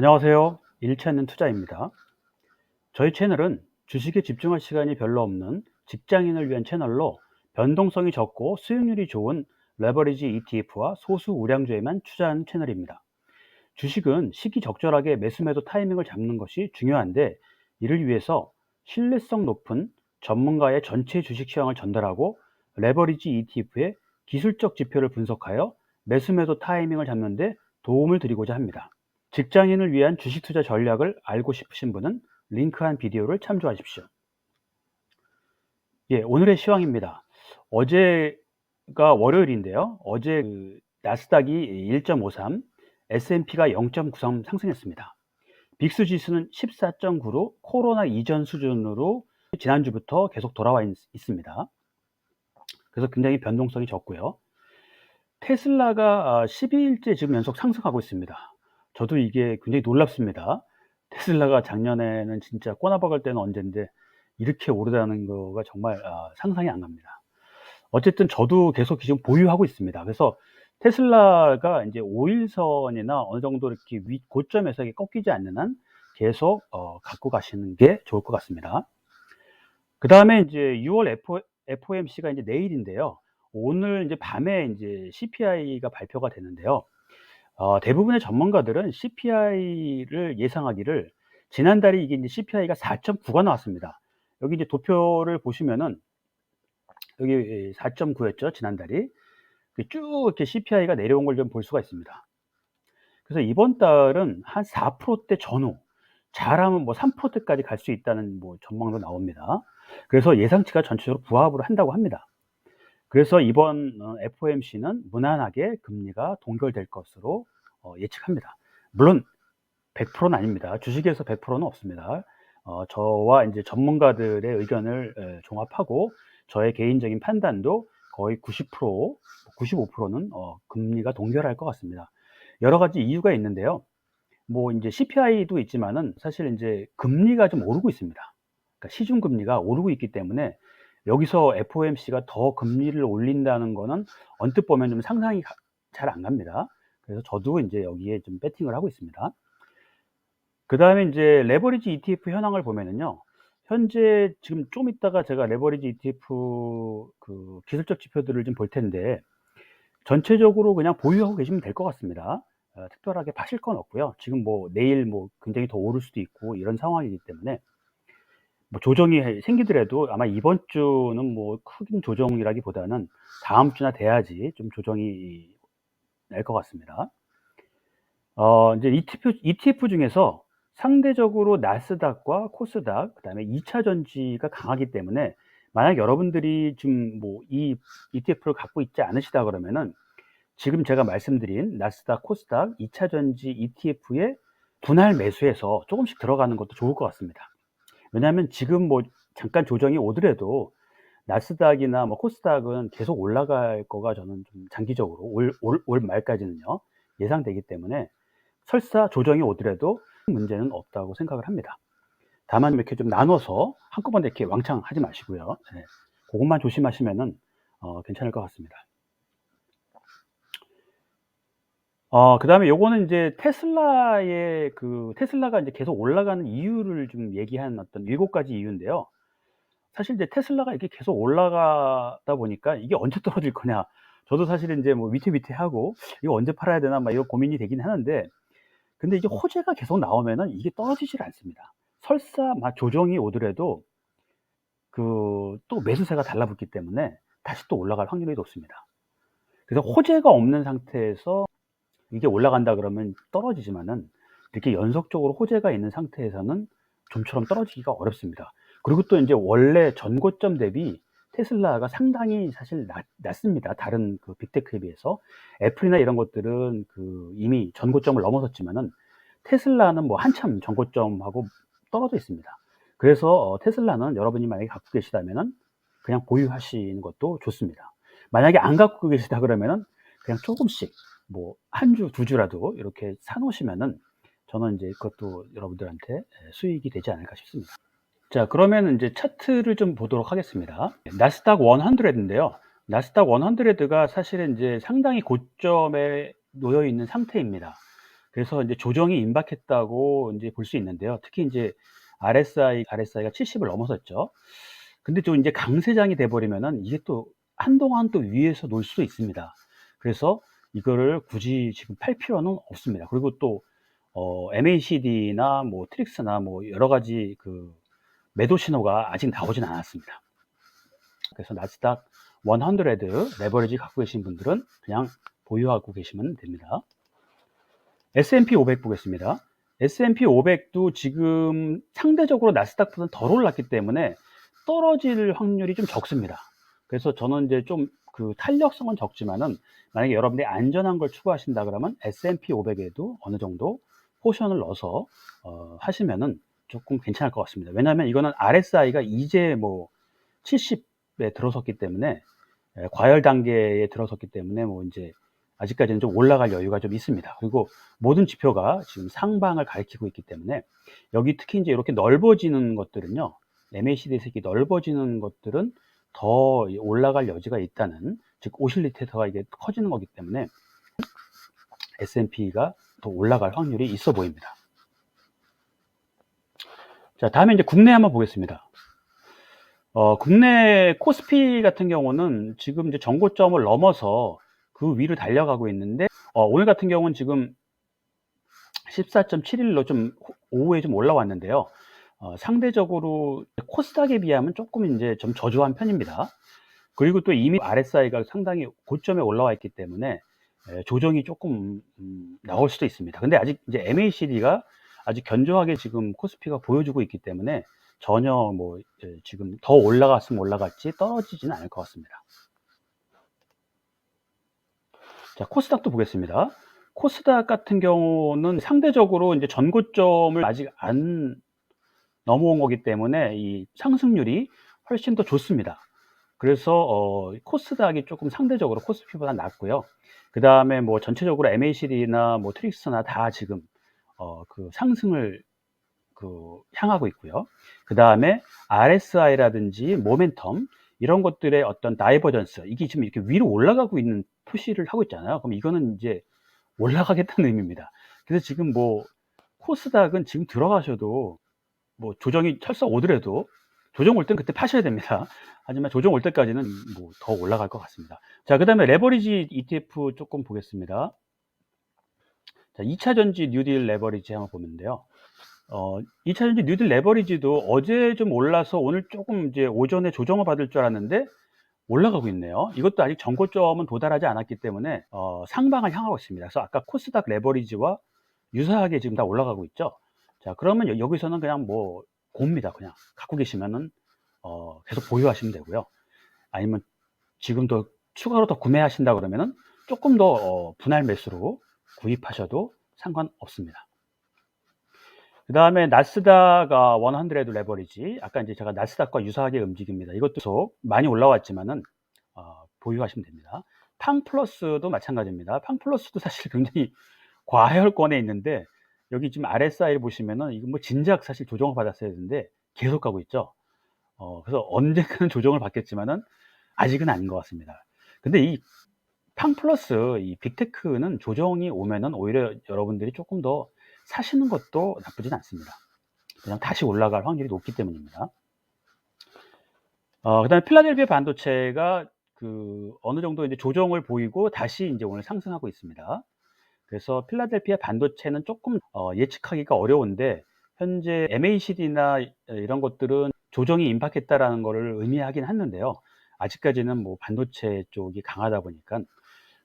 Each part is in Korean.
안녕하세요. 잃지 않는 투자입니다. 저희 채널은 주식에 집중할 시간이 별로 없는 직장인을 위한 채널로 변동성이 적고 수익률이 좋은 레버리지 ETF와 소수 우량주에만 투자하는 채널입니다. 주식은 시기적절하게 매수 매도 타이밍을 잡는 것이 중요한데, 이를 위해서 신뢰성 높은 전문가의 전체 주식 시황을 전달하고 레버리지 ETF의 기술적 지표를 분석하여 매수 매도 타이밍을 잡는 데 도움을 드리고자 합니다. 직장인을 위한 주식 투자 전략을 알고 싶으신 분은 링크한 비디오를 참조하십시오. 예, 오늘의 시황입니다. 어제가 월요일인데요. 어제 나스닥이 1.53, S&P가 0.93 상승했습니다. 빅스 지수는 14.9로 코로나 이전 수준으로 지난주부터 계속 돌아와 있습니다. 그래서 굉장히 변동성이 적고요. 테슬라가 12일째 지금 연속 상승하고 있습니다. 저도 이게 굉장히 놀랍습니다. 테슬라가 작년에는 진짜 꼬나박을 때는 언젠데 이렇게 오르다는 거가 정말 상상이 안 갑니다. 어쨌든 저도 계속 지금 보유하고 있습니다. 그래서 테슬라가 이제 5일선이나 어느 정도 이렇게 고점에서 꺾이지 않는 한 계속 갖고 가시는 게 좋을 것 같습니다. 그 다음에 이제 6월 FOMC가 이제 내일인데요. 오늘 이제 밤에 이제 CPI가 발표가 되는데요. 대부분의 전문가들은 CPI를 예상하기를, 지난달에 이게 이제 CPI가 4.9가 나왔습니다. 여기 이제 도표를 보시면은 여기 4.9였죠, 지난달이. 쭉 이렇게 CPI가 내려온 걸 좀 볼 수가 있습니다. 그래서 이번 달은 한 4%대 전후, 잘하면 뭐 3%대까지 갈 수 있다는 뭐 전망도 나옵니다. 그래서 예상치가 전체적으로 부합을 한다고 합니다. 그래서 이번 FOMC는 무난하게 금리가 동결될 것으로 예측합니다. 물론 100%는 아닙니다. 주식에서 100%는 없습니다. 저와 이제 전문가들의 의견을 종합하고 저의 개인적인 판단도 거의 90%, 95%는 금리가 동결할 것 같습니다. 여러 가지 이유가 있는데요. 뭐 이제 CPI도 있지만은 사실 이제 금리가 좀 오르고 있습니다. 그러니까 시중 금리가 오르고 있기 때문에 여기서 FOMC가 더 금리를 올린다는 거는 언뜻 보면 좀 상상이 잘 안 갑니다. 그래서 저도 이제 여기에 좀 배팅을 하고 있습니다. 그 다음에 이제 레버리지 ETF 현황을 보면은요. 현재 지금 좀 이따가 제가 레버리지 ETF 그 기술적 지표들을 좀 볼 텐데, 전체적으로 그냥 보유하고 계시면 될 것 같습니다. 특별하게 파실 건 없고요. 지금 뭐 내일 뭐 굉장히 더 오를 수도 있고 이런 상황이기 때문에 뭐 조정이 생기더라도 아마 이번 주는 뭐 큰 조정이라기보다는 다음 주나 돼야지 좀 조정이 날 것 같습니다. 이제 ETF 중에서 상대적으로 나스닥과 코스닥, 그다음에 2차 전지가 강하기 때문에 만약 여러분들이 지금 뭐 이 ETF를 갖고 있지 않으시다 그러면은 지금 제가 말씀드린 나스닥, 코스닥, 2차 전지 ETF에 분할 매수해서 조금씩 들어가는 것도 좋을 것 같습니다. 왜냐하면 지금 뭐 잠깐 조정이 오더라도 나스닥이나 뭐 코스닥은 계속 올라갈 거가 저는 좀 장기적으로 올 말까지는요 예상되기 때문에 설사 조정이 오더라도 문제는 없다고 생각을 합니다. 다만 이렇게 좀 나눠서 한꺼번에 이렇게 왕창 하지 마시고요. 네. 그것만 조심하시면은 괜찮을 것 같습니다. 그다음에 요거는 이제 테슬라의 테슬라가 이제 계속 올라가는 이유를 좀 얘기한 어떤 7가지 이유인데요. 사실 이제 테슬라가 이렇게 계속 올라가다 보니까 이게 언제 떨어질 거냐. 저도 사실은 이제 뭐 위태위태하고 '이거 언제 팔아야 되나?' 막 이런 고민이 되긴 하는데, 근데 이게 호재가 계속 나오면은 이게 떨어지질 않습니다. 설사 막 조정이 오더라도 또 매수세가 달라붙기 때문에 다시 또 올라갈 확률이 높습니다. 그래서 호재가 없는 상태에서 이게 올라간다 그러면 떨어지지만은 이렇게 연속적으로 호재가 있는 상태에서는 좀처럼 떨어지기가 어렵습니다. 그리고 또 인제 원래 전고점 대비 테슬라가 상당히 사실 낮습니다, 다른 빅테크에 비해서. 애플이나 이런 것들은 이미 전고점을 넘어섰지만은 테슬라는 뭐 한참 전고점하고 떨어져 있습니다. 그래서 테슬라는 여러분이 만약에 갖고 계시다면은 그냥 보유하시는 것도 좋습니다. 만약에 안 갖고 계시다 그러면은 그냥 쪼금씩 뭐 1 주, 2 주라도 이렇게 사 놓으시면은 저는 인제 그것도 여러분들한테 수익이 되지 않을까 싶습니다. 자, 그러면 인제 차트를 좀 보도록 하겠습니다. 나스닥 100 인데요. 나스닥 100가 사실은 인제 상당히 고점에 놓여 있는 상태입니다. 그래서 이제 조정이 임박했다고 이제 볼 수 있는데요. 특히 이제 RSI가 70을 넘어섰죠. 근데 또 이제 강세장이 돼 버리면은 이게 또 한동안 또 위에서 놀 수도 있습니다. 그래서 이거를 굳이 지금 팔 필요는 없습니다. 그리고 또 MACD나 뭐 트릭스나 뭐 여러 가지 그 매도 신호가 아직 나오진 않았습니다. 그래서 나스닥 100 레버리지 갖고 계신 분들은 그냥 보유하고 계시면 됩니다. S&P 500 보겠습니다. S&P 500도 지금 상대적으로 나스닥보다는 덜 올랐기 때문에 떨어질 확률이 좀 적습니다. 그래서 저는 이제 좀 그 탄력성은 적지만은 만약에 여러분들이 안전한 걸 추구하신다 그러면 S&P 500에도 어느 정도 포션을 넣어서 하시면은 조금 괜찮을 것 같습니다. 왜냐하면 이거는 RSI가 이제 뭐 70에 들어섰기 때문에 과열 단계에 들어섰기 때문에 뭐 이제 아직까지는 좀 올라갈 여유가 좀 있습니다. 그리고 모든 지표가 지금 상방을 가리키고 있기 때문에 여기 특히 이제 이렇게 넓어지는 것들은요, MACD에서 이렇게 넓어지는 것들은 더 올라갈 여지가 있다는, 즉 오실리테이터가 이게 커지는 거기 때문에 S&P가 더 올라갈 확률이 있어 보입니다. 자, 다음에 이제 국내 한번 보겠습니다. 국내 코스피 같은 경우는 지금 이제 전고점을 넘어서 그 위로 달려가고 있는데, 오늘 같은 경우는 지금 14.71로 좀 오후에 좀 올라왔는데요. 상대적으로 코스닥에 비하면 조금 이제 좀 저조한 편입니다. 그리고 또 이미 RSI가 상당히 고점에 올라와 있기 때문에 조정이 조금 나올 수도 있습니다. 근데 아직 이제 MACD가 아주 견조하게 지금 코스피가 보여주고 있기 때문에 전혀 뭐 지금 더 올라갔으면 올라갔지 떨어지지는 않을 것 같습니다. 자, 코스닥도 보겠습니다. 코스닥 같은 경우는 상대적으로 이제 전고점을 아직 안 넘어온 거기 때문에 이 상승률이 훨씬 더 좋습니다. 그래서 코스닥이 조금 상대적으로 코스피보다 낫고요. 그 다음에 뭐 전체적으로 MACD나 뭐 트릭스나 다 지금 그 상승을 향하고 있고요. 그 다음에 RSI라든지 모멘텀 이런 것들의 어떤 다이버전스, 이게 지금 이렇게 위로 올라가고 있는 표시를 하고 있잖아요. 그럼 이거는 이제 올라가겠다는 의미입니다. 그래서 지금 뭐 코스닥은 지금 들어가셔도 뭐 조정이 철썩 오더라도 조정 올 땐 그때 파셔야 됩니다. 하지만 조정 올 때까지는 뭐 더 올라갈 것 같습니다. 자, 그 다음에 레버리지 ETF 조금 보겠습니다. 자, 2차 전지 뉴딜 레버리지 한번 보는데요. 2차 전지 뉴딜 레버리지도 어제 좀 올라서 오늘 조금 이제 오전에 조정을 받을 줄 알았는데 올라가고 있네요. 이것도 아직 전고점은 도달하지 않았기 때문에 상방을 향하고 있습니다. 그래서 아까 코스닥 레버리지와 유사하게 지금 다 올라가고 있죠. 자, 그러면 여기서는 그냥 뭐 봅니다. 그냥 갖고 계시면은 계속 보유하시면 되고요. 아니면 지금 더 추가로 더 구매하신다 그러면은 조금 더 분할 매수로 구입하셔도 상관없습니다. 그 다음에 나스닥 100 레버리지, 아까 이제 제가 나스닥과 유사하게 움직입니다. 이것도 계속 많이 올라왔지만은 보유하시면 됩니다. 팡플러스도 마찬가지입니다. 팡플러스도 사실 굉장히 과열권에 있는데 여기 지금 RSI를 보시면은 이거 뭐 진작 사실 조정을 받았어야 되는데 계속 가고 있죠. 그래서 언젠가는 조정을 받겠지만은 아직은 아닌 것 같습니다. 근데 이 팡플러스 이 빅테크는 조정이 오면은 오히려 여러분들이 조금 더 사시는 것도 나쁘진 않습니다. 그냥 다시 올라갈 확률이 높기 때문입니다. 그다음에 필라델피아 반도체가 어느 정도 이제 조정을 보이고 다시 이제 오늘 상승하고 있습니다. 그래서 필라델피아 반도체는 조금 예측하기가 어려운데 현재 MACD나 이런 것들은 조정이 임박했다라는 것을 의미하긴 하는데요. 아직까지는 뭐 반도체 쪽이 강하다 보니까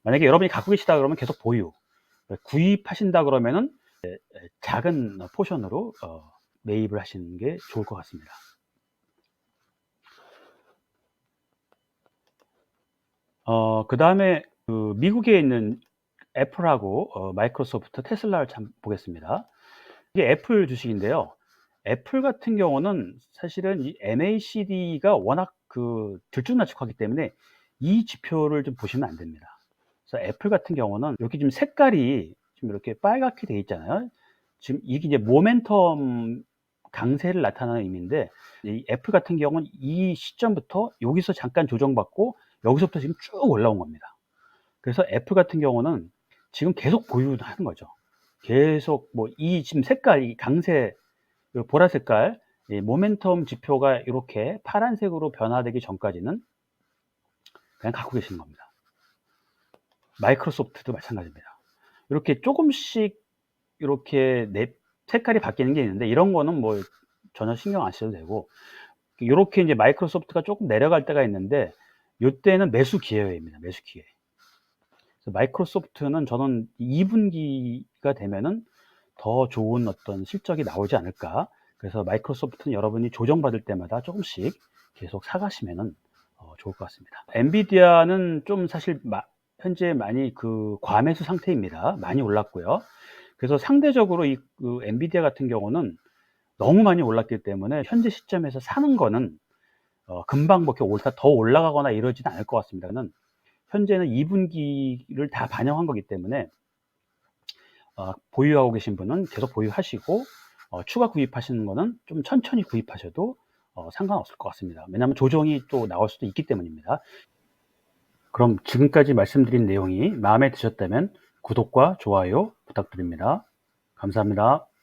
만약에 여러분이 갖고 계시다 그러면 계속 보유, 구입하신다 그러면은 작은 포션으로 매입을 하시는 게 좋을 것 같습니다. 그 다음에 미국에 있는 애플하고 마이크로소프트, 테슬라를 참 보겠습니다. 이게 애플 주식인데요. 애플 같은 경우는 사실은 이 MACD가 워낙 들쭉날쭉하기 때문에 이 지표를 좀 보시면 안 됩니다. 그래서 애플 같은 경우는 여기 지금 색깔이 지금 이렇게 빨갛게 돼 있잖아요. 지금 이게 이제 모멘텀 강세를 나타내는 의미인데 이 애플 같은 경우는 이 시점부터 여기서 잠깐 조정받고 여기서부터 지금 쭉 올라온 겁니다. 그래서 애플 같은 경우는 지금 계속 보유하는 거죠. 계속 뭐 이 지금 색깔, 이 강세, 요 보라 색깔, 이 모멘텀 지표가 이렇게 파란색으로 변화되기 전까지는 그냥 갖고 계시는 겁니다. 마이크로소프트도 마찬가지입니다. 이렇게 조금씩 이렇게 색깔이 바뀌는 게 있는데, 이런 거는 뭐 전혀 신경 안 쓰셔도 되고, 이렇게 이제 마이크로소프트가 조금 내려갈 때가 있는데, 이때는 매수 기회입니다. 매수 기회. 그래서 마이크로소프트는 저는 2분기가 되면은 더 좋은 어떤 실적이 나오지 않을까. 그래서 마이크로소프트는 여러분이 조정받을 때마다 조금씩 계속 사가시면은 좋을 것 같습니다. 엔비디아는 좀 사실 현재 많이 그 과매수 상태입니다. 많이 올랐고요. 그래서 상대적으로 그 엔비디아 같은 경우는 너무 많이 올랐기 때문에 현재 시점에서 사는 거는 금방 뭐 이렇게 더 올라가거나 이러지는 않을 것 같습니다. 현재는 2분기를 다 반영한 거기 때문에 보유하고 계신 분은 계속 보유하시고, 추가 구입하시는 거는 좀 천천히 구입하셔도 상관없을 것 같습니다. 왜냐하면 조정이 또 나올 수도 있기 때문입니다. 그럼 지금까지 말씀드린 내용이 마음에 드셨다면 구독과 좋아요 부탁드립니다. 감사합니다.